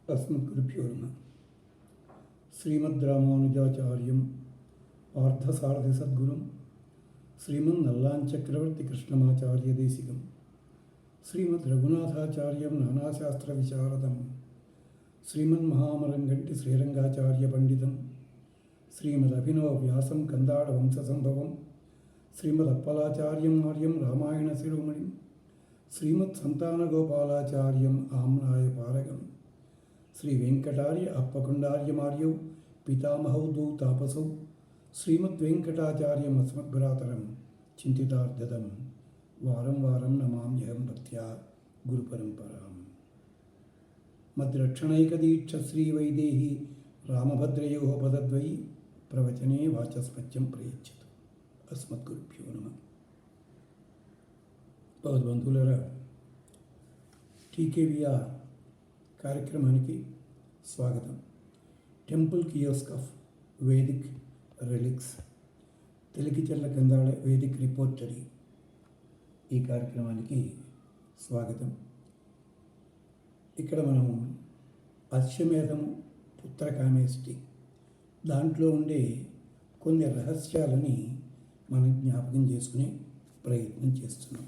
अस्मद्गुरुभ्यो नमः। श्रीमद्रामानुजाचार्यं पार्थसारथिसद्गुरुं श्रीमन्नल्लाञ्चक्रवर्तिकृष्णमाचार्यदेशिकं श्रीमद्रघुनाथाचार्यं नानाशास्त्रविशारदं श्रीमन्महामरङ्गण्टि श्रीरङ्गाचार्यपण्डितं श्रीमदभिनवव्यासं कन्दाडवंशसम्भवं श्रीमदप्पलाचार्यं आर्यं रामायणशिरोमणिं श्रीमत्सन्तानगोपालाचार्यम् आम्नाय पारगं श्री वेंकटार्य अप्पकुंडार्यमार्यौ पितामहौ द्वौ तापसौ श्रीमद्वेंकटाचार्यम् अस्मद्भ्रातरं चिन्तितार्थदं वारं वारं नमाम्यहं भक्त्या गुरुपरम्पराम्। मद्रक्षणैकदीक्ष श्रीवैदेही रामभद्रयोः पदद्वयी प्रवचने वाचस्पत्यं प्रयच्छतु। अस्मद्गुरुभ्यो नमः। భగవద్బంధువులారా, టీకేవీఆర్ కార్యక్రమానికి స్వాగతం. Temple kiosk of Vedic relics, Telikicherla Kandala Vedic repertory, ఈ కార్యక్రమానికి స్వాగతం. ఇక్కడ మనం అశ్వమేధము పుత్రకామేష్టి దాంట్లో ఉండే కొన్ని రహస్యాలని మనం జ్ఞాపకం చేసుకునే ప్రయత్నం చేస్తున్నాం.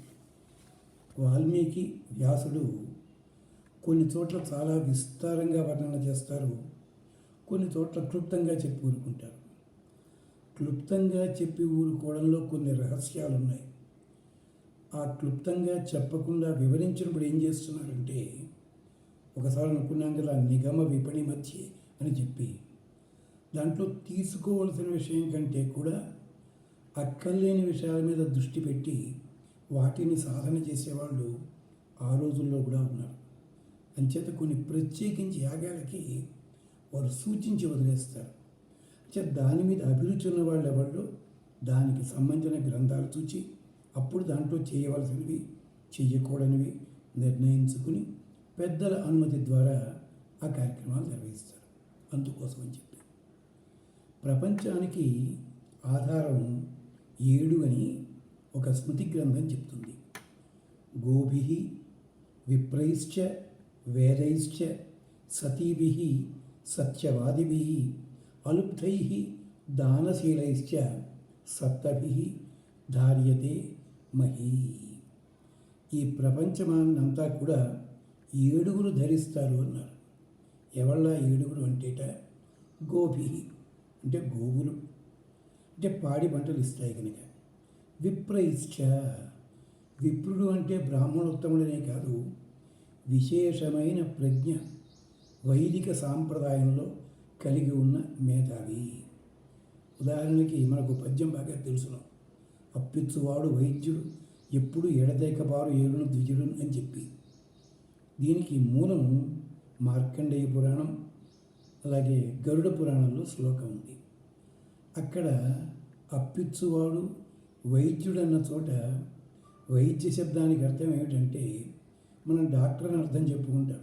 వాల్మీకి వ్యాసుడు కొన్ని చోట్ల చాలా విస్తారంగా వర్ణన చేస్తారు, కొన్ని చోట్ల క్లుప్తంగా చెప్పి ఊరుకుంటారు. క్లుప్తంగా చెప్పి ఊరుకోవడంలో కొన్ని రహస్యాలు ఉన్నాయి. ఆ క్లుప్తంగా చెప్పకుండా వివరించినప్పుడు ఏం చేస్తున్నారంటే, ఒకసారి అనుకున్నాం కదా నిగమ విపణి మధ్య అని చెప్పి, దాంట్లో తీసుకోవలసిన విషయం కంటే కూడా అక్కర్లేని విషయాల మీద దృష్టి పెట్టి వాటిని సాధన చేసేవాళ్ళు ఆ రోజుల్లో కూడా ఉన్నారు. అంచేత కొన్ని ప్రత్యేకించి యాగాలకి వారు సూచించి వదిలేస్తారు. అంచేత దాని మీద అభిరుచి ఉన్న వాళ్ళు ఎవరు దానికి సంబంధించిన గ్రంథాలు చూచి అప్పుడు దాంట్లో చేయవలసినవి చెయ్యకూడనివి నిర్ణయించుకుని పెద్దల అనుమతి ద్వారా ఆ కార్యక్రమాలు నిర్వహిస్తారు. అందుకోసం అని చెప్పి ప్రపంచానికి ఆధారం 7 అని ఒక స్మృతి గ్రంథం చెప్తుంది. గోభిః విప్రైశ్చ వేదైశ్చ సతీభిః సత్యవాదిభిః అలుప్తైః దానశీలైశ్చ సప్తభిః ధార్యతే మహీ. ఈ ప్రపంచమానంతా కూడా 7 ధరిస్తారు అన్నారు. ఎవళ్ళ 7 అంటేట, గోభిః అంటే గోవులు, అంటే పాడి పంటలు ఇస్తాయి కనుక. విప్రైశ్చ, విప్రుడు అంటే బ్రాహ్మణోత్తముడనే కాదు, విశేషమైన ప్రజ్ఞ వైదిక సాంప్రదాయంలో కలిగి ఉన్న మేధావి. ఉదాహరణకి మనకు పద్యం బాగా తెలుసును, అప్పిచ్చువాడు వైద్యుడు ఎప్పుడు ఎడతెగబారు ఏలును ద్విజుడు అని చెప్పి. దీనికి మూలం మార్కండేయ పురాణం, అలాగే గరుడ పురాణంలో శ్లోకం ఉంది. అక్కడ అప్పిచ్చువాడు వైద్యుడు అన్న చోట వైద్య శబ్దానికి అర్థం ఏమిటంటే మనం డాక్టర్ అని అర్థం చెప్పుకుంటాం.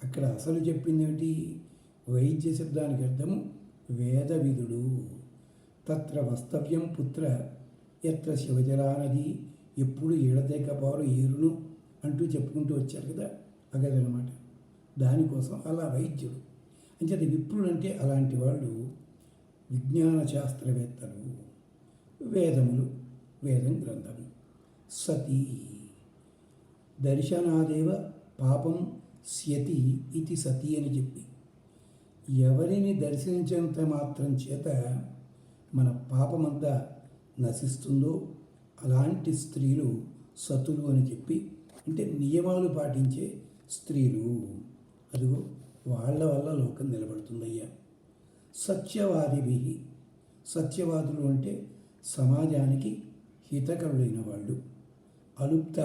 అక్కడ అసలు చెప్పింది ఏమిటి? వైద్య శబ్దానికి అర్థము వేదవిధుడు. తత్ర వస్తవ్యం పుత్ర ఎత్ర శివజలానది, ఎప్పుడు ఎడతెగపారు ఏరును అంటూ చెప్పుకుంటూ వచ్చారు కదా, అగదనమాట. దానికోసం అలా వైద్యుడు అంచేత విప్రుడు అంటే అలాంటి వాళ్ళు విజ్ఞాన శాస్త్రవేత్తలు. వేదములు, వేదం గ్రంథము. సతీ దర్శనాదేవ పాపం స్యతి ఇది సతీ అని చెప్పి, ఎవరిని దర్శించేంత మాత్రం చేత మన పాపమంతా నశిస్తుందో అలాంటి స్త్రీలు సతులు అని చెప్పి, అంటే నియమాలు పాటించే స్త్రీలు. అదిగో వాళ్ళ వల్ల లోకం నిలబడుతుందయ్యా. సత్యవాదిభి, సత్యవాదులు అంటే సమాజానికి హితకరులైన వాళ్ళు. అలుప్త,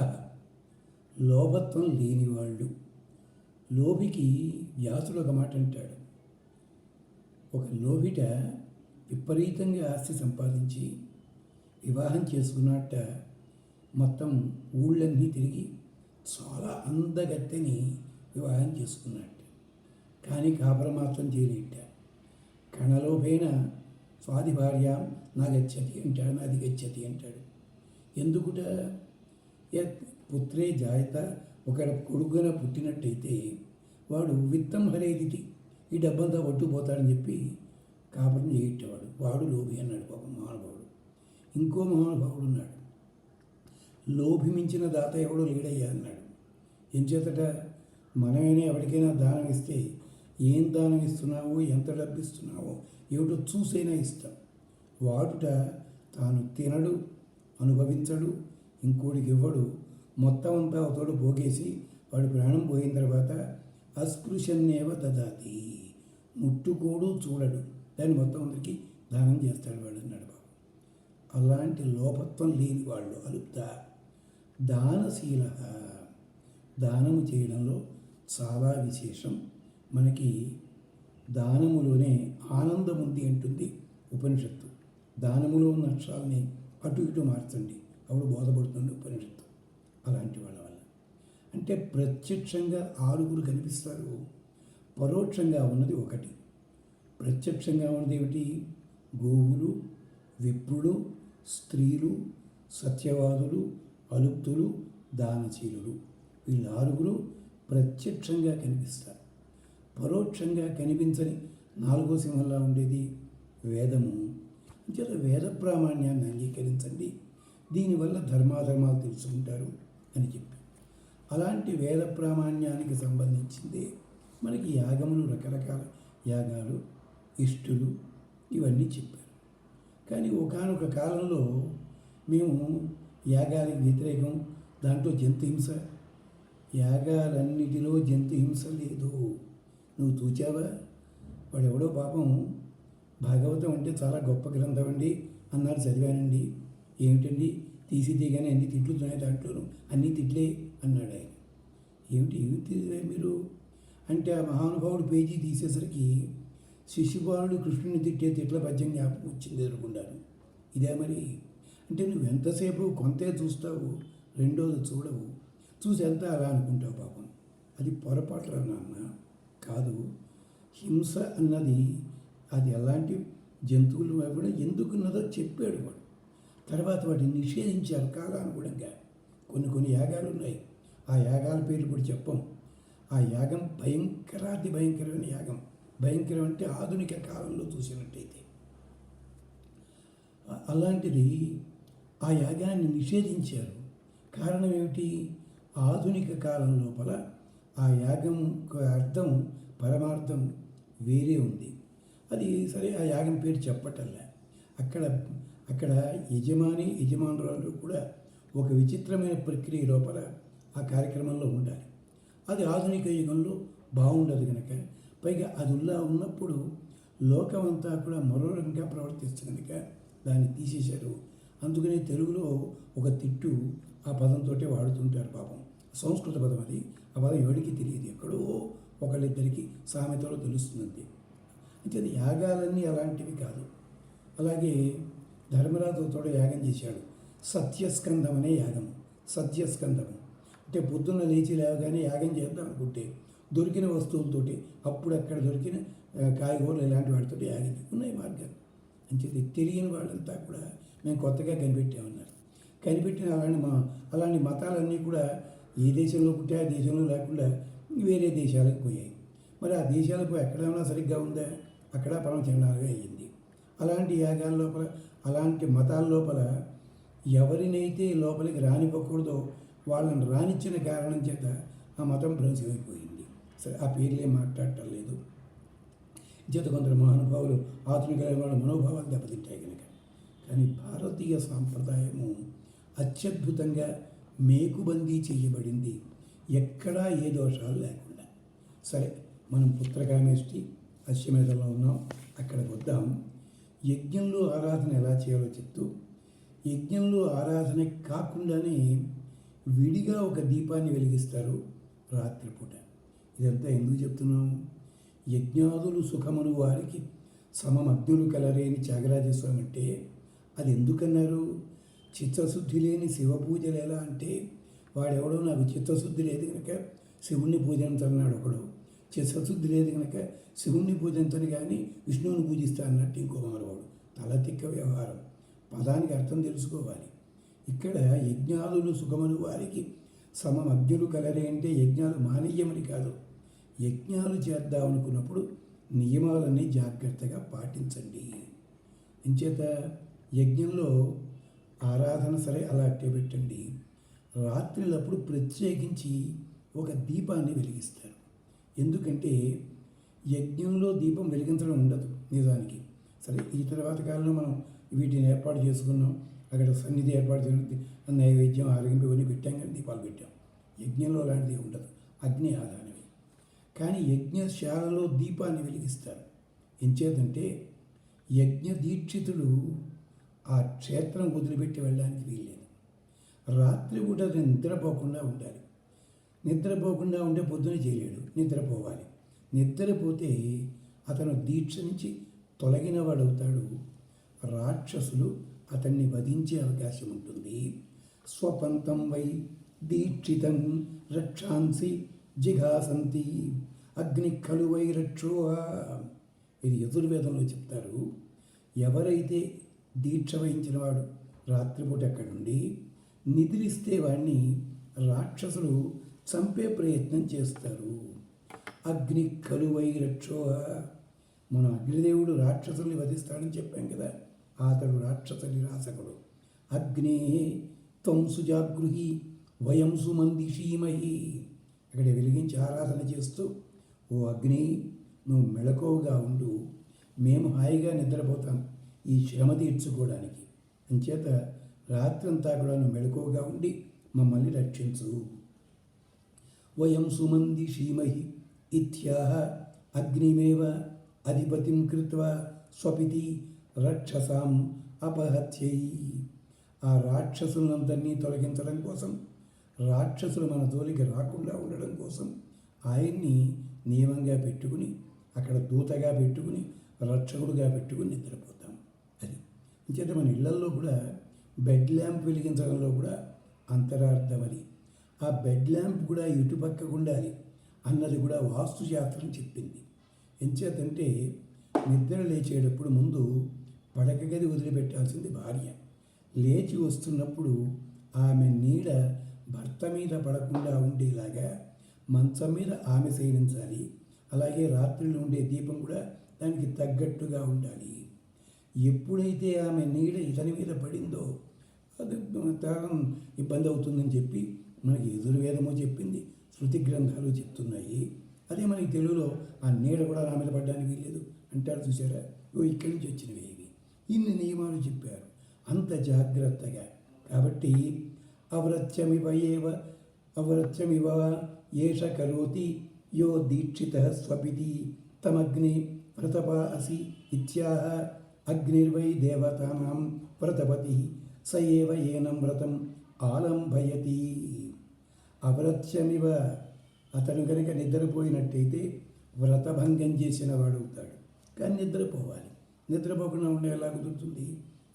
లోభత్వం లేనివాళ్ళు. లోభికి వ్యాసుడు ఒక మాట అంటాడు, ఒక లోభిట విపరీతంగా ఆస్తి సంపాదించి వివాహం చేసుకున్నట్ట మొత్తం ఊళ్ళన్నీ తిరిగి చాలా అందగత్తెని వివాహం చేసుకున్నట్ట. కానీ కాపురం మాత్రం చేయలేట. కణలోభైన స్వాది భార్య నా గచ్చతి అంటాడు, నాది గచ్చతి అంటాడు. ఎందుకుట? పుత్రే జాయత, ఒక కొడుకున పుట్టినట్టయితే వాడు విత్తం హరేదిటి, ఈ డబ్బంతా పట్టుకుపోతాడని చెప్పి కాపురం చేయట్టేవాడు. వాడు లోభి అన్నాడు పాపం మహానుభావుడు. ఇంకో మహానుభావుడు ఉన్నాడు, లోభి మించిన దాత ఎవడో లేడయ్యా అన్నాడు. ఎంచేతట మనమైనా ఎవరికైనా దానం ఇస్తే ఏం దానం ఇస్తున్నావో, ఎంత డబ్బు ఇస్తున్నావో ఏమిటో చూసైనా ఇస్తాం. వాడుట తాను తినడు, అనుభవించడు, ఇంకోటికి ఇవ్వడు, మొత్తం అంతా ఒకతోడు పోగేసి వాడి ప్రాణం పోయిన తర్వాత అస్పృశ్యన్నేవ దదాతి, ముట్టుకోడు, చూడడు, దాన్ని మొత్తం అందరికీ దానం చేస్తాడు వాడు అన్నాడు బాబు. అలాంటి లోపత్వం లేని వాళ్ళు అలుప్త దానశీల. దానము చేయడంలో చాలా విశేషం. మనకి దానములోనే ఆనందం ఉంది అంటుంది ఉపనిషత్తు. దానములో ఉన్న అక్షరాలని అటు ఇటు మార్చండి, అప్పుడు బోధపడుతుంది ఉపనిషత్తు. అలాంటి వాళ్ళ వల్ల అంటే ప్రత్యక్షంగా 6 కనిపిస్తారు, పరోక్షంగా ఉన్నది ఒకటి. ప్రత్యక్షంగా ఉన్నది ఏమిటి? గోవులు, విప్రులు, స్త్రీలు, సత్యవాదులు, అలుప్తులు, దానశీలులు. వీళ్ళు 6 ప్రత్యక్షంగా కనిపిస్తారు. పరోక్షంగా కనిపించని 4వ సింహంలా ఉండేది వేదము. అంచేత వేద ప్రామాణ్యాన్ని అంగీకరించండి, దీనివల్ల ధర్మాధర్మాలు తెలుసుకుంటారు అని చెప్పి. అలాంటి వేద ప్రామాణ్యానికి సంబంధించింది మనకి యాగములు, రకరకాల యాగాలు, ఇష్టులు, ఇవన్నీ చెప్పారు. కానీ ఒకానొక కాలంలో మేము యాగానికి వ్యతిరేకం, దాంట్లో జంతుహింస, యాగాలన్నిటిలో జంతుహింస లేదు. నువ్వు చూచావా? వాడెవడో పాపం భాగవతం అంటే చాలా గొప్ప గ్రంథం అండి అన్నారు, చదివానండి. ఏమిటండి తీసి తీయగానే అన్ని తిట్లు ఉన్నాయి, దాంట్లోనూ అన్నీ తిట్లే అన్నాడు ఆయన. ఏమిటి మీరు అంటే ఆ మహానుభావుడు పేజీ తీసేసరికి శిశుపాలుడు కృష్ణుని తిట్టే తిట్ల పద్యం జ్ఞాపకం వచ్చింది ఎదుర్కొంటాను. ఇదే మరి అంటే నువ్వు ఎంతసేపు కొంతే చూస్తావు, రెండోది చూడవు, చూసి ఎంత అలా అనుకుంటావు. పాపం అది పొరపాట్ల నాన్న కాదు. హింస అన్నది అది ఎలాంటి జంతువులు కూడా ఎందుకున్నదో చెప్పాడు వాడు. తర్వాత వాటిని నిషేధించారు కాలానుగుణంగా. కొన్ని యాగాలు ఉన్నాయి, ఆ యాగాల పేర్లు కూడా చెప్పం. ఆ యాగం భయంకరాతి భయంకరమైన యాగం. భయంకరం అంటే ఆధునిక కాలంలో చూసినట్టయితే. అలాంటిది ఆ యాగాన్ని నిషేధించారు. కారణం ఏమిటి? ఆధునిక కాలం లోపల ఆ యాగం అర్థం, పరమార్థం వేరే ఉంది. అది సరే, ఆ యాగం పేరు చెప్పటల్లా. అక్కడ యజమానురాలు కూడా ఒక విచిత్రమైన ప్రక్రియ లోపల ఆ కార్యక్రమంలో ఉండాలి. అది ఆధునిక యుగంలో బాగుండదు కనుక, పైగా అది ఉన్నప్పుడు లోకమంతా కూడా మరో రకంగా ప్రవర్తిస్తుంది కనుక దాన్ని తీసేశారు. అందుకని తెలుగులో ఒక తిట్టు ఆ పదంతో వాడుతుంటారు పాపం. సంస్కృత పదం అది. ఆ పదం ఎవరికి తెలియదు, ఎక్కడో ఒకళ్ళిద్దరికి సామెతలో తెలుస్తుంది. అంటే యాగాలన్నీ అలాంటివి కాదు. అలాగే ధర్మరాజుతో యాగం చేశాడు. సత్యస్కందం అనే యాగం. సత్యస్కందము అంటే పొద్దున్న లేచి లేవగానే యాగం చేద్దాం అనుకుంటే దొరికిన వస్తువులతోటి, అప్పుడు అక్కడ దొరికిన కాయగూరలు ఇలాంటి వాటితో యాగం ఉన్నాయి మార్గాలు. అంచేది తెలియని వాళ్ళంతా కూడా మేము కొత్తగా కనిపెట్టామన్నారు. కనిపెట్టిన అలాంటి మతాలన్నీ కూడా ఏ దేశంలో పుట్టే ఆ దేశంలో లేకుండా వేరే దేశాలకు పోయాయి. మరి ఆ దేశాలకు ఎక్కడైనా సరిగ్గా ఉందా? అక్కడ పరమ చండాలుగా అయ్యింది. అలాంటి యాగాల లోపల, అలాంటి మతాల లోపల ఎవరినైతే లోపలికి రానివ్వకూడదో వాళ్ళని రానిచ్చిన కారణం చేత ఆ మతం భ్రంశమైపోయింది. సరే, ఆ పేర్లే మాట్లాడటం లేదు. చేత కొందరు మహానుభావులు ఆధునిక వాళ్ళ మనోభావాలు దెబ్బతింటాయి కనుక. కానీ భారతీయ సాంప్రదాయము అత్యద్భుతంగా మేకుబందీ చేయబడింది, ఎక్కడా ఏ దోషాలు లేకుండా. సరే, మనం పుత్రకామేష్టి అశ్వమేధంలో ఉన్నాం, అక్కడికి వద్దాం. యజ్ఞంలో ఆరాధన ఎలా చేయాలో చెప్తూ, యజ్ఞంలో ఆరాధన కాకుండానే విడిగా ఒక దీపాన్ని వెలిగిస్తారు రాత్రిపూట. ఇదంతా ఎందుకు చెప్తున్నాం? యజ్ఞాదులు సుఖమును వారికి సమమగ్నులు కలరేని త్యాగరాజస్వామి అంటే అది ఎందుకన్నారు? చిత్తశుద్ధి లేని శివ పూజలు ఎలా అంటే, వాడెవడో నాకు చిత్తశుద్ధి లేదు కనుక శివుణ్ణి పూజించన్నాడు ఒకడు, చిత్తశుద్ధి లేదు కనుక శివుణ్ణి పూజించని కానీ విష్ణువుని పూజిస్తా అన్నట్టు ఇంకో మానవాడు. తల తిక్క వ్యవహారం. పదానికి అర్థం తెలుసుకోవాలి. ఇక్కడ యజ్ఞాదులు సుఖమును వారికి సమమగ్నులు కలరే అంటే యజ్ఞాలు మానేయమని కాదు. యజ్ఞాలు చేద్దాం అనుకున్నప్పుడు నియమాలన్నీ జాగ్రత్తగా పాటించండి. ఇంచేత యజ్ఞంలో ఆరాధన సరే అలా అట్టే పెట్టండి. రాత్రులప్పుడు ప్రత్యేకించి ఒక దీపాన్ని వెలిగిస్తారు. ఎందుకంటే యజ్ఞంలో దీపం వెలిగించడం ఉండదు నిజానికి. సరే ఈ తర్వాత కాలంలో మనం వీటిని ఏర్పాటు చేసుకున్నాం, అక్కడ సన్నిధి ఏర్పాటు చేసి నైవేద్యం ఆరగింపు ఇవన్నీ పెట్టాం, కానీ దీపాలు పెట్టాం. యజ్ఞంలో అలాంటిది ఉండదు, అగ్ని ఆధారమే. కానీ యజ్ఞశాలలో దీపాన్ని వెలిగిస్తారు. ఎంచేతంటే యజ్ఞ దీక్షితుడు ఆ క్షేత్రం వదిలిపెట్టి వెళ్ళడానికి వీల్లేదు. రాత్రి పూట నిద్రపోకుండా ఉండాలి. నిద్రపోకుండా ఉంటే పొద్దున చేయలేడు, నిద్రపోవాలి. నిద్రపోతే అతను దీక్ష నుంచి తొలగిన వాడవుతాడు. రాక్షసులు అతన్ని వధించే అవకాశం ఉంటుంది. స్వపంతం వై దీక్షితం రక్షాంసి జిఘాసంతి అగ్ని ఖలు వై రక్షోహ. ఇది యజుర్వేదంలో చెప్తారు. ఎవరైతే దీక్ష వహించిన వాడు రాత్రిపూట అక్కడ నుండి నిద్రిస్తే వాడిని రాక్షసులు చంపే ప్రయత్నం చేస్తారు. అగ్ని ఖలు వై రక్షోహ. మన అగ్నిదేవుడు రాక్షసుల్ని వధిస్తాడని చెప్పాం కదా, అతడు రాక్షస నిరాశకుడు. అగ్నే త్వం సుజాగృహి వయం సుమందిషీమహి. అక్కడ వెలిగించి ఆరాధన చేస్తూ, ఓ అగ్ని నువ్వు మెళకువగా ఉండు, మేము హాయిగా నిద్రపోతాం ఈ శ్రమ తీర్చుకోవడానికి. అంచేత రాత్రంతా కూడా నువ్వు మెళకువగా ఉండి మమ్మల్ని రక్షించు. వయం సుమందిషీమహి ఇత్యాహ అగ్నిమేవ అధిపతిం కృత్వా స్వపితి రక్షసాం అపహత్యై. ఆ రాక్షసులందరినీ తొలగించడం కోసం, రాక్షసులు మన జోలికి రాకుండా ఉండడం కోసం ఆయన్ని నియమంగా పెట్టుకుని, అక్కడ దూతగా పెట్టుకుని, రక్షకుడుగా పెట్టుకుని నిద్రపోతాం. అది ఇంచేత మన ఇళ్లల్లో కూడా బెడ్ ల్యాంప్ వెలిగించడంలో కూడా అంతరార్థం అది. ఆ బెడ్ ల్యాంప్ కూడా ఇటుపక్కకు ఉండాలి అన్నది కూడా వాస్తుశాస్త్రం చెప్పింది. ఎంచేతంటే నిద్ర లేచేటప్పుడు ముందు పడక గది వదిలిపెట్టాల్సింది భార్య. లేచి వస్తున్నప్పుడు ఆమె నీడ భర్త మీద పడకుండా ఉండేలాగా మంచం మీద ఆమె శయనించాలి. అలాగే రాత్రిలో ఉండే దీపం కూడా దానికి తగ్గట్టుగా ఉండాలి. ఎప్పుడైతే ఆమె నీడ ఇతని మీద పడిందో అది తాగం ఇబ్బంది అవుతుందని చెప్పి మనకి యజుర్వేదము చెప్పింది, శృతి గ్రంథాలు చెప్తున్నాయి. అదే మనకి తెలుగులో ఆ నీడ కూడా నా మీద పడ్డానికి వీల్లేదు అంటారు చూసారా. ఇక్కడి నుంచి వచ్చినవి ఇవి. ఇన్ని నియమాలు చెప్పారు అంత జాగ్రత్తగా. కాబట్టి అవరత్యమివ ఏష కరోతి యో దీక్షిత స్వపితి తమగ్ని ప్రతపా అసి ఇత్యాహ అగ్నిర్వై దేవతానాం ప్రతపతి స ఏవ ఏనం వ్రతం ఆలంబయతి. అవరత్యమివ, అతను కనుక నిద్రపోయినట్టయితే వ్రతభంగం చేసిన వాడవుతాడు. కానీ నిద్రపోవాలి, నిద్రపోకుండా ఉండే ఎలా కుదురుతుంది?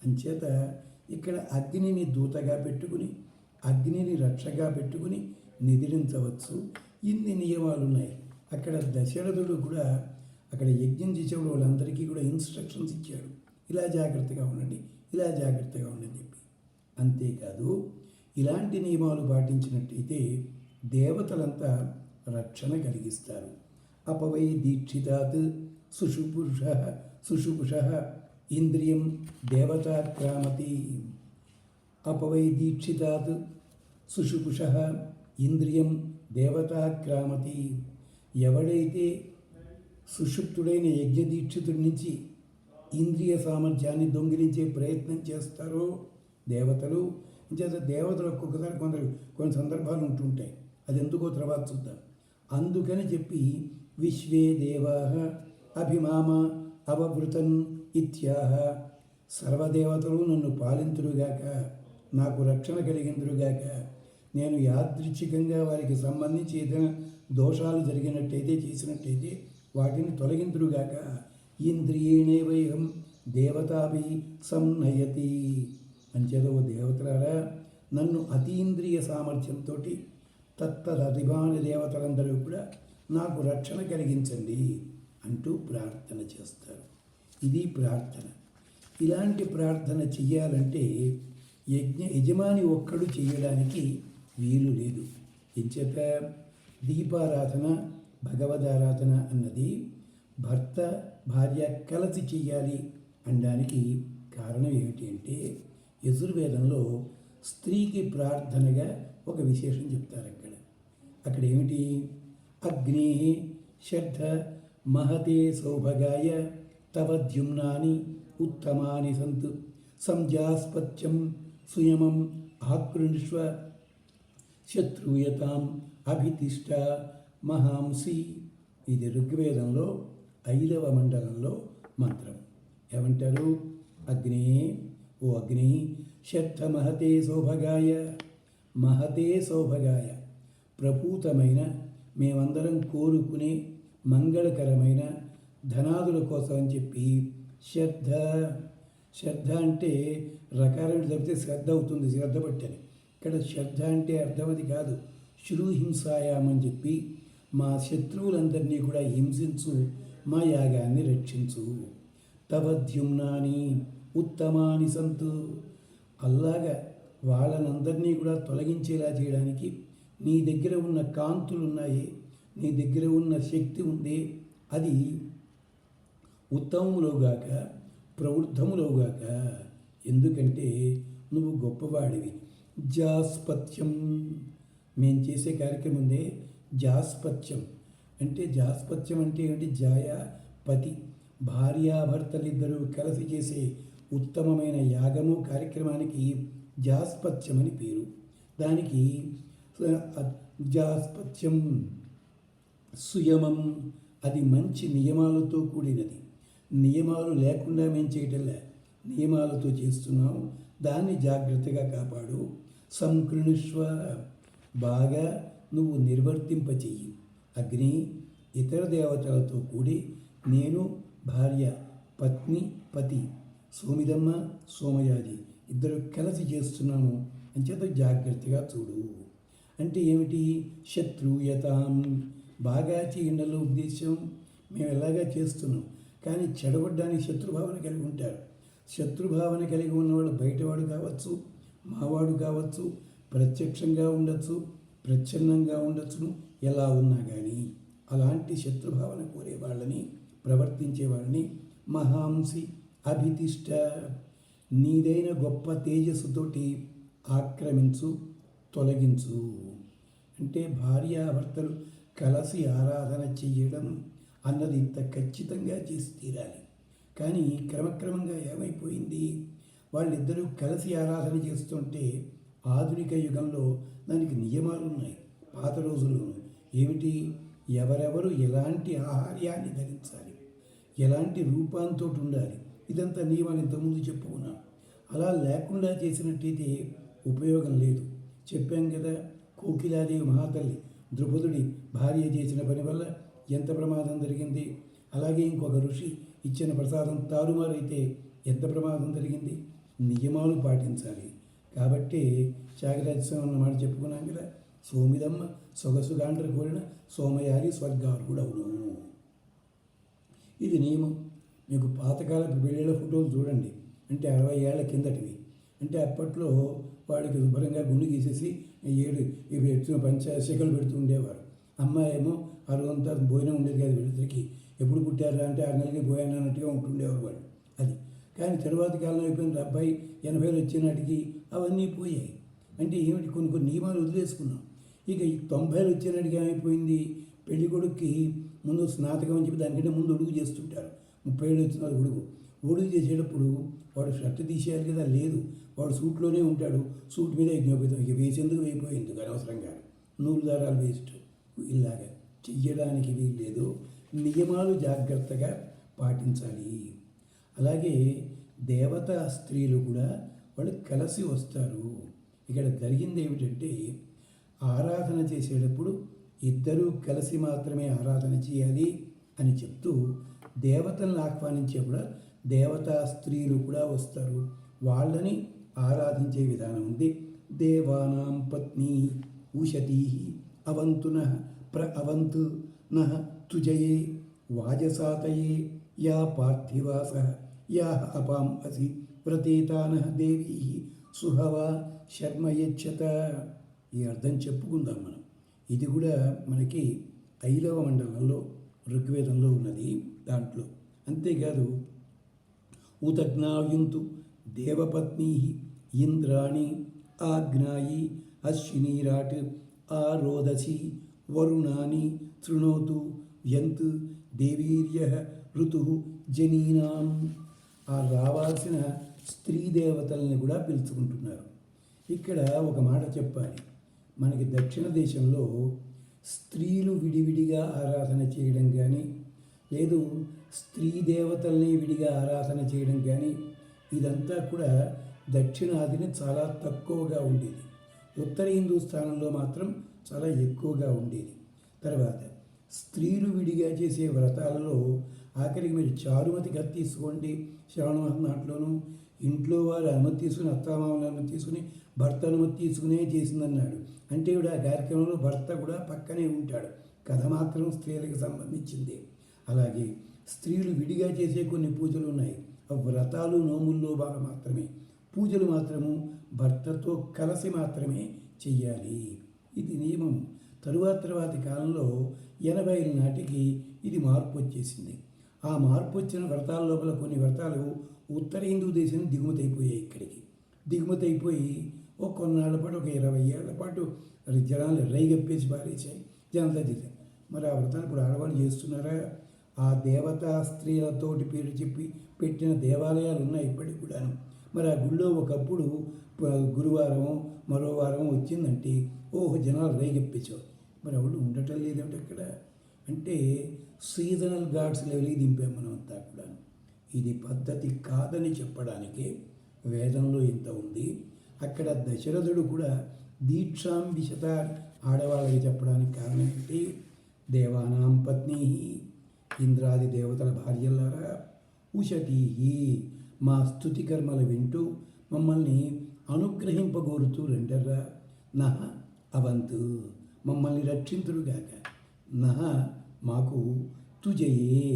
అంచేత ఇక్కడ అగ్నిని దూతగా పెట్టుకుని, అగ్నిని రక్షగా పెట్టుకుని నిద్రించవచ్చు. ఇన్ని నియమాలు ఉన్నాయి. అక్కడ దశరథుడు కూడా అక్కడ యజ్ఞం చేసేవాడు వాళ్ళందరికీ కూడా ఇన్స్ట్రక్షన్స్ ఇచ్చాడు, ఇలా జాగ్రత్తగా ఉండండి, ఇలా జాగ్రత్తగా ఉండండి చెప్పి. అంతేకాదు ఇలాంటి నియమాలు పాటించినట్టయితే దేవతలంతా రక్షణ కలిగిస్తారు. అపవై దీక్షితాత్ సుషుపుష ఇంద్రియం దేవతాక్రామతి. అపవై దీక్షితాత్ సుషుపుష ఇంద్రియం దేవతాక్రామతి. ఎవడైతే సుషుప్తుడైన యజ్ఞదీక్షితుడి నుంచి ఇంద్రియ సామర్థ్యాన్ని దొంగిలించే ప్రయత్నం చేస్తారో దేవతలు, ఇంచేత దేవతలు ఒక్కొక్కసారి కొన్ని సందర్భాలు ఉంటుంటాయి, అది ఎందుకో తర్వాత చూద్దాం. అందుకని చెప్పి విశ్వే దేవాః అభిమామ అవవృతన్ ఇత్యాహ. సర్వదేవతలు నన్ను పాలింతురుగాక, నాకు రక్షణ కలిగింతురుగాక. నేను యాదృచ్ఛికంగా వారికి సంబంధించి ఏదైనా దోషాలు జరిగినట్టయితే చేసినట్టయితే వాటిని తొలగింతురుగాక. ఇంద్రియేణేవైహం దేవతాభి సంనయతి. అంచేత ఓ దేవతలారా, నన్ను అతీంద్రియ సామర్థ్యంతో తత్తదభిమాన దేవతలందరూ కూడా నాకు రక్షణ కలిగించండి అంటూ ప్రార్థన చేస్తారు. ఇది ప్రార్థన. ఇలాంటి ప్రార్థన చెయ్యాలంటే యజమాని ఒక్కడు చేయడానికి వీలు లేదు. ఎంచేత దీపారాధన భగవదారాధన అన్నది భర్త భార్య కలిసి చెయ్యాలి అనడానికి కారణం ఏమిటి అంటే యజుర్వేదంలో స్త్రీకి ప్రార్థనగా ఒక విశేషం చెప్తారు అక్కడ ఏమిటి? అగ్నే శ్రద్ధ మహతే సౌభగాయ తవ ద్యుమ్నాని ఉత్తమాని సంతు సంజాస్పత్యం సుయమం ఆకృణ్ష్వ శత్రూయతాం అభితిష్ట మహాంసి. ఇది ఋగ్వేదంలో 5వ మండలంలో మంత్రం. ఏమంటారు? అగ్నే, ఓ అగ్ని, శ్రద్ధ మహతే సౌభగాయ, మహతే సౌభగాయ, ప్రపూతమైన మేమందరం కోరుకునే మంగళకరమైన ధనాదుల కోసం అని చెప్పి శ్రద్ధ. శ్రద్ధ అంటే రకాలను తప్పితే శ్రద్ధ అవుతుంది, శ్రద్ధ పట్టని. ఇక్కడ శ్రద్ధ అంటే అర్థం అది కాదు. హింసాయామని చెప్పి మా శత్రువులందరినీ కూడా హింసించు, మా యాగాన్ని రక్షించు. తవద్యుమ్నాని ఉత్తమాని సంతు. అల్లాగా వాళ్ళనందరినీ కూడా తొలగించేలా చేయడానికి నీ దగ్గర ఉన్న కాంతులు ఉన్నాయి, నీ దగ్గర ఉన్న శక్తి ఉంది. అది ఉత్తమములోగాక ప్రవృద్ధములోగాక. ఎందుకంటే నువ్వు గొప్పవాడివి. జాస్పత్యం, మేము చేసే కార్యక్రమం ఉందే జాస్పత్యం. అంటే జాస్పత్యం అంటే ఏమిటి? జాయ పతి, భార్యాభర్తలిద్దరూ కలిసి చేసే ఉత్తమమైన యాగము కార్యక్రమానికి జాస్పత్యం అని పేరు. దానికి జాస్పత్యం సుయమం, అది మంచి నియమాలతో కూడినది. నియమాలు లేకుండా మేము చేయటంలే, నియమాలతో చేస్తున్నాం. దాన్ని జాగ్రత్తగా కాపాడు. సంకృణుష్వ, బాగా నువ్వు నిర్వర్తింపచెయ్యి. అగ్ని, ఇతర దేవతలతో కూడి నేను భార్య, పత్ని, పతి, సోమిదమ్మ, సోమయాజి ఇద్దరు కలిసి చేస్తున్నాము అంచేత జాగ్రత్తగా చూడు. అంటే ఏమిటి? శత్రుయతాం, బాగా చేయండిలో ఉద్దేశం. మేము ఎలాగా చేస్తున్నాం, కానీ చెడగొట్టడానికి శత్రుభావన కలిగి ఉంటారు. శత్రుభావన కలిగి ఉన్నవాడు బయటవాడు కావచ్చు, మావాడు కావచ్చు, ప్రత్యక్షంగా ఉండొచ్చు, ప్రచ్ఛన్నంగా ఉండొచ్చును. ఎలా ఉన్నా కానీ అలాంటి శత్రుభావన కోరే వాళ్ళని, ప్రవర్తించే వాళ్ళని మహాంసి అభితిష్ట, నీదైన గొప్ప తేజస్సుతోటి ఆక్రమించు, తొలగించు. అంటే భార్యాభర్తలు కలిసి ఆరాధన చెయ్యడం అన్నది ఇంత ఖచ్చితంగా చేసి తీరాలి. కానీ క్రమక్రమంగా ఏమైపోయింది? వాళ్ళిద్దరూ కలిసి ఆరాధన చేస్తుంటే ఆధునిక యుగంలో దానికి నియమాలు ఉన్నాయి. పాత రోజుల్లోనూ ఏమిటి? ఎవరెవరు ఎలాంటి ఆహార్యాన్ని ధరించాలి, ఎలాంటి రూపాంతో ఉండాలి, ఇదంతా నియమాలు ఇంతకుముందు చెప్పుకున్నాం. అలా లేకుండా చేసినట్టయితే ఉపయోగం లేదు. చెప్పాం కదా, కోకిలాదేవి మహాతల్లి ద్రుపదుడి భార్య చేసిన పని వల్ల ఎంత ప్రమాదం జరిగింది. అలాగే ఇంకొక ఋషి ఇచ్చిన ప్రసాదం తారుమారైతే ఎంత ప్రమాదం జరిగింది. నియమాలు పాటించాలి. కాబట్టి త్యాగరాజస్వామి అన్న మాట చెప్పుకున్నాం కదా, సోమిదమ్మ సొగసుగాండ్ర కోరిన సోమయారి స్వర్గార్హుడవును. ఇది నియమం. మీకు పాతకాలపు పెళ్ళిళ్ళ ఫోటోలు చూడండి, అంటే 60 ఏళ్ల కిందటివి. అంటే అప్పట్లో వాడికి శుభ్రంగా గుండు గీసేసి 7 పంచశిఖలు పెడుతూ ఉండేవారు. అమ్మాయి ఏమో ఆ రోజంతా భోజనం ఉండేది కాదు వీళ్ళిద్దరికి. ఎప్పుడు పుట్టారా అంటే 6 నెలలకి పోయాను అన్నట్టుగా ఉంటుండేవారు వాళ్ళు. అది కానీ తరువాత కాలంలో అయిపోయిన అబ్బాయి 80 వచ్చేనాటికి అవన్నీ పోయాయి. అంటే ఏమిటి? కొన్ని నియమాలు వదిలేసుకున్నాం. ఇక ఈ 90 వచ్చేనాటికి ఏమైపోయింది? పెళ్లి కొడుక్కి ముందు స్నాతకం అని చెప్పి దానికంటే ముందు ఒడుగు చేస్తుంటారు. 30 ఏళ్ళు వచ్చిన ఒడుగు చేసేటప్పుడు వాడు షర్ట్ తీసేయాలి కదా, లేదు, వాడు సూట్లోనే ఉంటాడు. సూట్ మీద యజ్ఞోపేతం, ఇక వేసేందుకు వేయిపోయింది అనవసరంగా, నూలు దారాలు వేస్ట్. ఇలాగా చెయ్యడానికి వీల్లేదు. నియమాలు జాగ్రత్తగా పాటించాలి. అలాగే దేవతా స్త్రీలు కూడా వాళ్ళు కలిసి వస్తారు. ఇక్కడ జరిగింది ఏమిటంటే, ఆరాధన చేసేటప్పుడు ఇద్దరూ కలిసి మాత్రమే ఆరాధన చేయాలి అని చెప్తూ దేవతలను ఆహ్వానించే కూడా దేవతా స్త్రీలు కూడా వస్తారు. వాళ్ళని ఆరాధించే విధానం ఉంది. దేవానాం పత్ని ఉషతీ అవంతున అవంతు నః తుజయే వాజసాతయే యా పార్థివాస యా అపాం అసి వ్రతేతానః దేవీ సుహవా శర్మ యచ్చత. ఈ అర్థం చెప్పుకుందాం మనం. ఇది కూడా మనకి 5వ మండలంలో ఋగ్వేదంలో ఉన్నది దాంట్లో. అంతేకాదు ఉతజ్ఞాయుంతు దేవపత్నీ ఇంద్రాణి ఆజ్ఞాయి అశ్వినీరాట్ ఆరోదసి వరుణాని శృణోతు యంత్ దేవీర్య ఋతు జనీనాం. ఆ రావాల్సిన స్త్రీ దేవతల్ని కూడా పిలుచుకుంటున్నారు. ఇక్కడ ఒక మాట చెప్పాలి. మనకి దక్షిణ దేశంలో స్త్రీలు విడివిడిగా ఆరాధన చేయడం కానీ, లేదు స్త్రీ దేవతల్ని విడిగా ఆరాధన చేయడం కానీ, ఇదంతా కూడా దక్షిణాదిని చాలా తక్కువగా ఉండేది. ఉత్తర హిందూస్థానంలో మాత్రం చాలా ఎక్కువగా ఉండేది. తర్వాత స్త్రీలు విడిగా చేసే వ్రతాలలో ఆఖరికి మీరు చారుమతి కథ తీసుకోండి. శ్రవణ నాట్లోనూ ఇంట్లో వారు అనుమతి తీసుకుని, అత్తామామల అనుమతి తీసుకుని, భర్త అనుమతి తీసుకునే చేసిందన్నాడు. అంటే ఇప్పుడు ఆ కార్యక్రమంలో భర్త కూడా పక్కనే ఉంటాడు. కథ మాత్రం స్త్రీలకు సంబంధించింది. అలాగే స్త్రీలు విడిగా చేసే కొన్ని పూజలు ఉన్నాయి. వ్రతాలు నోముల్లో బాగా మాత్రమే. పూజలు మాత్రము భర్తతో కలిసి మాత్రమే చెయ్యాలి. ఇది నియమం. తరువాతి కాలంలో 80ల నాటికి ఇది మార్పు వచ్చేసింది. ఆ మార్పు వచ్చిన వ్రతాల లోపల కొన్ని వ్రతాలు ఉత్తర హిందూ దేశం దిగుమతి అయిపోయాయి. ఇక్కడికి దిగుమతి అయిపోయి కొన్నాళ్ళ పాటు, ఒక 20 ఏళ్ల పాటు జనాలు రైగప్పేసి పారేసాయి. జనంతా చేశారు. మరి ఆ వ్రతాలు ఇప్పుడు ఆడవాళ్ళు చేస్తున్నారా? ఆ దేవతా స్త్రీలతోటి పేరు చెప్పి పెట్టిన దేవాలయాలు ఉన్నాయి ఇప్పటికి కూడాను. మరి ఆ గుళ్ళో ఒకప్పుడు గురువారం మరో వారం వచ్చిందంటే జనాలు రైగెప్పించావు. మరి ఎవరు ఉండటం లేదంటే అక్కడ. అంటే సీజనల్ గాడ్స్ లెవెల్కి దింపాం మనం అంతా కూడా. ఇది పద్ధతి కాదని చెప్పడానికే వేదంలో ఇంత ఉంది. అక్కడ దశరథుడు కూడా దీక్షాం విశత ఆడవాళ్ళకి చెప్పడానికి కారణం ఏంటి? దేవానాం పత్ని ఇంద్రాది దేవతల భార్యలారా ఉషతీ మా స్తుతి కర్మలు వింటూ మమ్మల్ని అనుగ్రహింపగోరుతూ రెండర్రా. నహ అవంతు మమ్మల్ని రక్షింతురుగాక. నహ మాకు తుజయే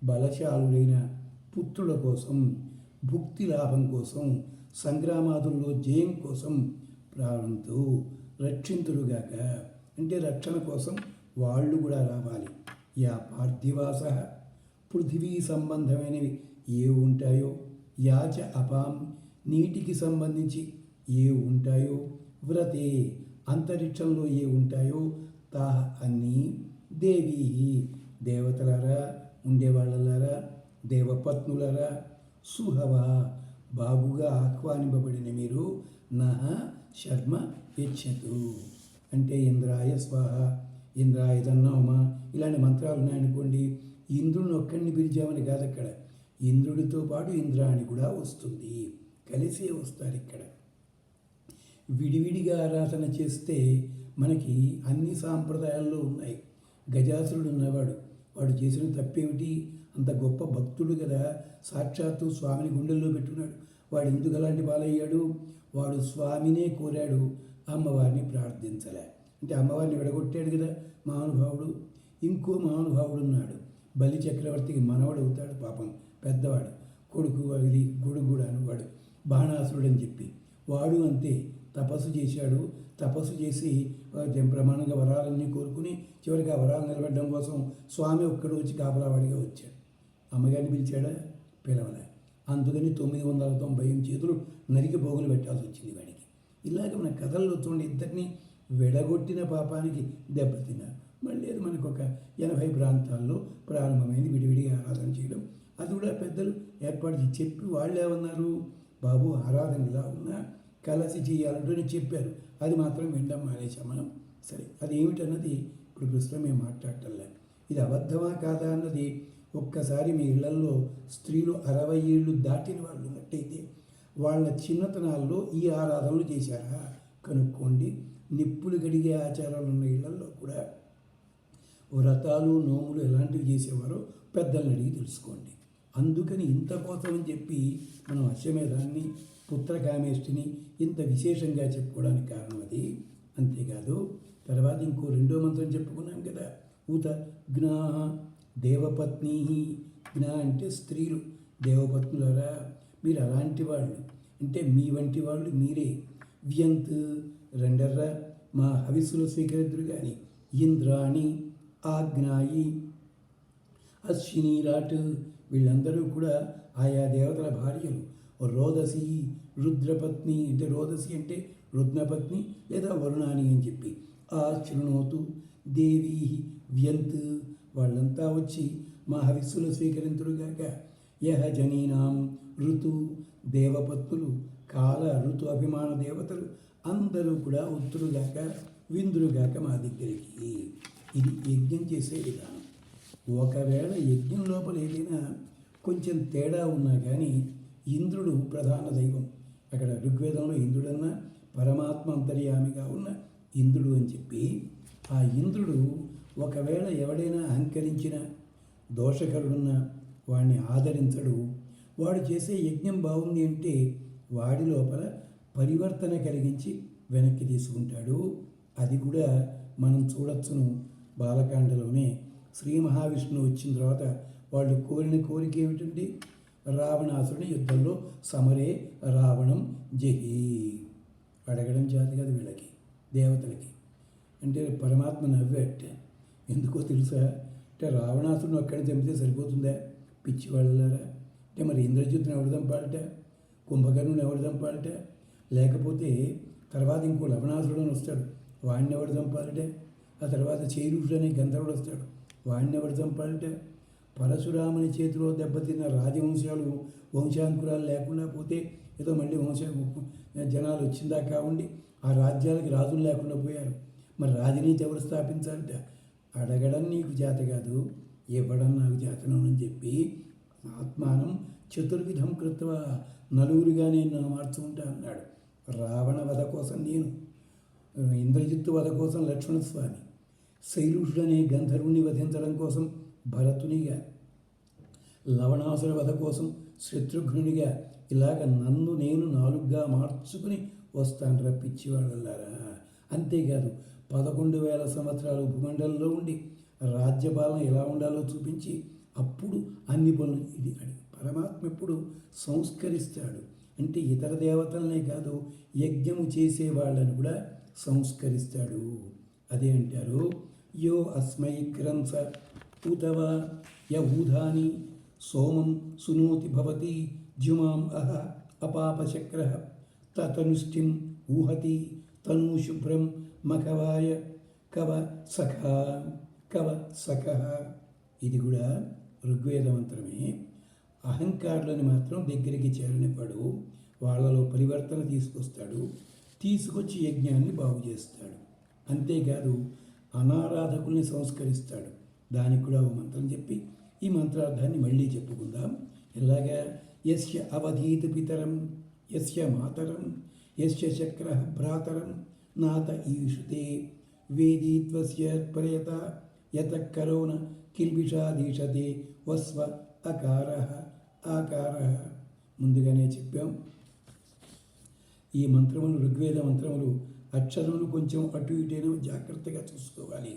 బలశాలుడైన పుత్రుల కోసం, భుక్తి లాభం కోసం, సంగ్రామాదుల్లో జయం కోసం ప్రారంతో రక్షింతురుగాక. అంటే రక్షణ కోసం వాళ్ళు కూడా రావాలి. యా పార్థివాస పృథివీ సంబంధమైనవి ఏ ఉంటాయో, యాచ అపాం నీటికి సంబంధించి ఏ ఉంటాయో, వ్రతే అంతరిక్షంలో ఏ ఉంటాయో, తాహ అన్నీ దేవీ దేవతలారా, ఉండేవాళ్ళలారా, దేవపత్నులారా, సుహవ బాగుగా ఆహ్వానింపబడిన మీరు నహ శర్మ యచ్చతు. అంటే ఇంద్రాయ స్వాహ, ఇంద్రాయ తన్నోమ ఇలాంటి మంత్రాలు ఉన్నాయనుకోండి. ఇంద్రుని ఒక్కడిని పిలిచామని కాదు అక్కడ. ఇంద్రుడితో పాటు ఇంద్రాణి కూడా వస్తుంది, కలిసే వస్తారు. ఇక్కడ విడివిడిగా ఆరాధన చేస్తే మనకి అన్ని సాంప్రదాయాల్లో ఉన్నాయి. గజాసురుడు ఉన్నవాడు, వాడు చేసిన తప్పేమిటి? అంత గొప్ప భక్తుడు కదా, సాక్షాత్తు స్వామిని గుండెల్లో పెట్టుకున్నాడు. వాడు ఎందుకు అలాంటి పాలయ్యాడు? వాడు స్వామినే కోరాడు, అమ్మవారిని ప్రార్థించలే. అంటే అమ్మవారిని విడగొట్టాడు కదా మహానుభావుడు. ఇంకో మహానుభావుడు ఉన్నాడు, బలి చక్రవర్తికి మనవడు అవుతాడు. పాపం పెద్దవాడు, కొడుకు ఇది కొడుకు కూడా వాడు బాణాసురుడు అని చెప్పి. వాడు అంతే తపస్సు చేశాడు. తపస్సు చేసి ప్రమాణంగా వరాలన్నీ కోరుకుని చివరికి ఆ వరాలు నిలబెట్టడం కోసం స్వామి ఒక్కడు వచ్చి కాపలావాడిగా వచ్చాడు. అమ్మగారిని పిలిచాడా? పిలవలే. అందుకని 998 చేతులు నరికి పోగులు పెట్టాల్సి వచ్చింది వాడికి. ఇలాగ మన కథల్లో చూడండి, ఇద్దరిని విడగొట్టిన పాపానికి దెబ్బతిన్నారు. మళ్ళీ అది మనకు ఒక 80 ప్రాంతాల్లో ప్రారంభమైంది విడివిడిగా ఆరాధన చేయడం. అది కూడా పెద్దలు ఏర్పాటు చేసి చెప్పి వాళ్ళు ఏమన్నారు, బాబు ఆరాధన ఇలా ఉన్నా కలిసి చేయాలంటూ చెప్పారు. అది మాత్రం వినడం మానేసాం మనం. సరే, అది ఏమిటన్నది ఇప్పుడు ప్రస్తుతం మేము మాట్లాడటంలే. ఇది అబద్ధమా కాదా అన్నది ఒక్కసారి మీ ఇళ్లల్లో స్త్రీలు 60 ఏళ్ళు దాటిన వాళ్ళు ఉన్నట్టయితే వాళ్ళ చిన్నతనాల్లో ఈ ఆరాధనలు చేశారా కనుక్కోండి. నిప్పులు గడిగే ఆచారాలు ఉన్న ఇళ్లల్లో కూడా వ్రతాలు నోములు ఎలాంటివి చేసేవారో పెద్దల్ని అడిగి తెలుసుకోండి. అందుకని ఇంత కోసం అని చెప్పి మనం అశ్వమేధాన్ని, పుత్రకామేష్టిని ఇంత విశేషంగా చెప్పుకోవడానికి కారణం అది. అంతేకాదు తర్వాత ఇంకో రెండో మంత్రం చెప్పుకున్నాం కదా, ఉత జ్ఞా దేవపత్ని. జ్ఞా అంటే స్త్రీలు, దేవపత్నులరా మీరు అలాంటి వాళ్ళు, అంటే మీ వంటి వాళ్ళు మీరే. వ్యంత్ రెండర్రా మా హవిస్సులు స్వీకరిద్దురు కానీ ఇంద్రాణి ఆగ్నాయి, అశ్వినీరాట్ వీళ్ళందరూ కూడా ఆయా దేవతల భార్యలు. రోదసి, రుద్రపత్ని అంటే రోదసి అంటే రుద్రపత్ని లేదా వరుణాని అని చెప్పి. ఆ శృణోతు దేవీ వ్యంత్ వాళ్ళంతా వచ్చి మా హవిస్సులు స్వీకరింతురుగాక. యహ జనీనాం ఋతు దేవపత్నులు, కాల ఋతు అభిమాన దేవతలు అందరూ కూడా ఉత్తురుగాక, విందురుగాక మా దగ్గరికి. ఇది యజ్ఞం చేసే విధానం. ఒకవేళ యజ్ఞం లోపల ఏదైనా కొంచెం తేడా ఉన్నా కానీ ఇంద్రుడు ప్రధాన దైవం. అక్కడ ఋగ్వేదంలో ఇంద్రుడన్న పరమాత్మ అంతర్యామిగా ఉన్న ఇంద్రుడు అని చెప్పి, ఆ ఇంద్రుడు ఒకవేళ ఎవడైనా అహంకరించిన దోషకరుడున్న వాడిని ఆదరించడు. వాడు చేసే యజ్ఞం బాగుంది అంటే వాడి లోపల పరివర్తన కలిగించి వెనక్కి తీసుకుంటాడు. అది కూడా మనం చూడొచ్చును బాలకాండలోనే. శ్రీ మహావిష్ణువు వచ్చిన తర్వాత వాళ్ళు కోరిన కోరిక ఏమిటండి? రావణాసురుని యుద్ధంలో సమరే రావణం జహి. అడగడం చేత కదా వీళ్ళకి, దేవతలకి. అంటే పరమాత్మ నవ్వేట. ఎందుకో తెలుసా? అంటే రావణాసురుని ఒక్కడిని చంపితే సరిపోతుందా పిచ్చి వాళ్ళలారా? అంటే మరి ఇంద్రజిత్తుని ఎవరు చంపాలట? కుంభకర్ణుని ఎవరు చంపాలట? లేకపోతే తర్వాత ఇంకో లవణాసురుడు అని వస్తాడు, వాడిని ఎవరు చంపాలట? ఆ తర్వాత చైరుషుడు అనే గంధర్వుడు వస్తాడు, వాడిని ఎవరు చంపాలట? పరశురాముని చేతిలో దెబ్బతిన్న రాజవంశాలు వంశాంకురాలు లేకుండా పోతే ఏదో మళ్ళీ జనాలు వచ్చిందాకా ఉండి ఆ రాజ్యాలకి రాజులు లేకుండా పోయారు. మరి రాజనీతి ఎవరు స్థాపించాలంట? అడగడం నీకు చేత కాదు, ఇవ్వడం నాకు చేతనని చెప్పి ఆత్మానం చతుర్విధం కృత్వ, నలుగురిగా నేను మార్చుకుంటా అన్నాడు. రావణ వధ కోసం నేను, ఇంద్రజిత్తు వధ కోసం లక్ష్మణస్వామి, శైలుషుడు అనే గంధర్వుని వధించడం కోసం భరతునిగా, లవణాసుర వధ కోసం శత్రుఘ్నునిగా, ఇలాగ నన్ను నేను నాలుగుగా మార్చుకుని వస్తాను రప్పించి వాళ్ళలారా. అంతేకాదు 11,000 సంవత్సరాలు భూమండలంలో ఉండి రాజ్యపాలన ఎలా ఉండాలో చూపించి అప్పుడు అన్ని పనులు ఇది పరమాత్మ ఎప్పుడు సంస్కరిస్తాడు. అంటే ఇతర దేవతలనే కాదు, యజ్ఞము చేసే వాళ్ళని కూడా సంస్కరిస్తాడు. అదే అంటారు, యో అస్మై క్రంస ఉతవ యూధాని సోమం సునోతి భవతి జ్యుమాం అహ అపాపచక్ర తనుష్టిం ఊహతి తనూశుభ్రం మఖవాయ కవ సఖ. ఇది కూడా ఋగ్వేద మంత్రమే. అహంకారులని మాత్రం దగ్గరికి చేరనివ్వడు, వాళ్ళలో పరివర్తన తీసుకొస్తాడు, తీసుకొచ్చి యజ్ఞాన్ని బాగు చేస్తాడు. అంతేకాదు అనారాధకుల్ని సంస్కరిస్తాడు. దానికి కూడా ఒక మంత్రం చెప్పి ఈ మంత్రార్థాన్ని మళ్ళీ చెప్పుకుందాం. ఇలాగా యస్య అవధీత పితరం యస్య మాతరం యస్య చక్ర భ్రాతరం నాత ఈషుతే వేదీత్వస్య పర్యత యత కరోన కిల్బిషాదీషతే వస్వ ఆకార. ముందుగానే చెప్పాం. ఈ మంత్రములు ఋగ్వేద మంత్రములు అక్షరములు కొంచెం అటు ఇటైనా జాగ్రత్తగా చూసుకోవాలి.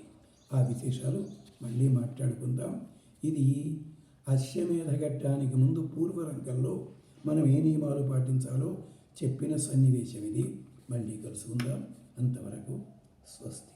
ఆ విశేషాలు మళ్ళీ మాట్లాడుకుందాం. ఇది అశ్వమేధ ఘట్టానికి ముందు పూర్వరంగంలో మనం ఏ నియమాలు పాటించాలో చెప్పిన సన్నివేశం ఇది. మళ్ళీ కలుసుకుందాం. అంతవరకు స్వస్తి.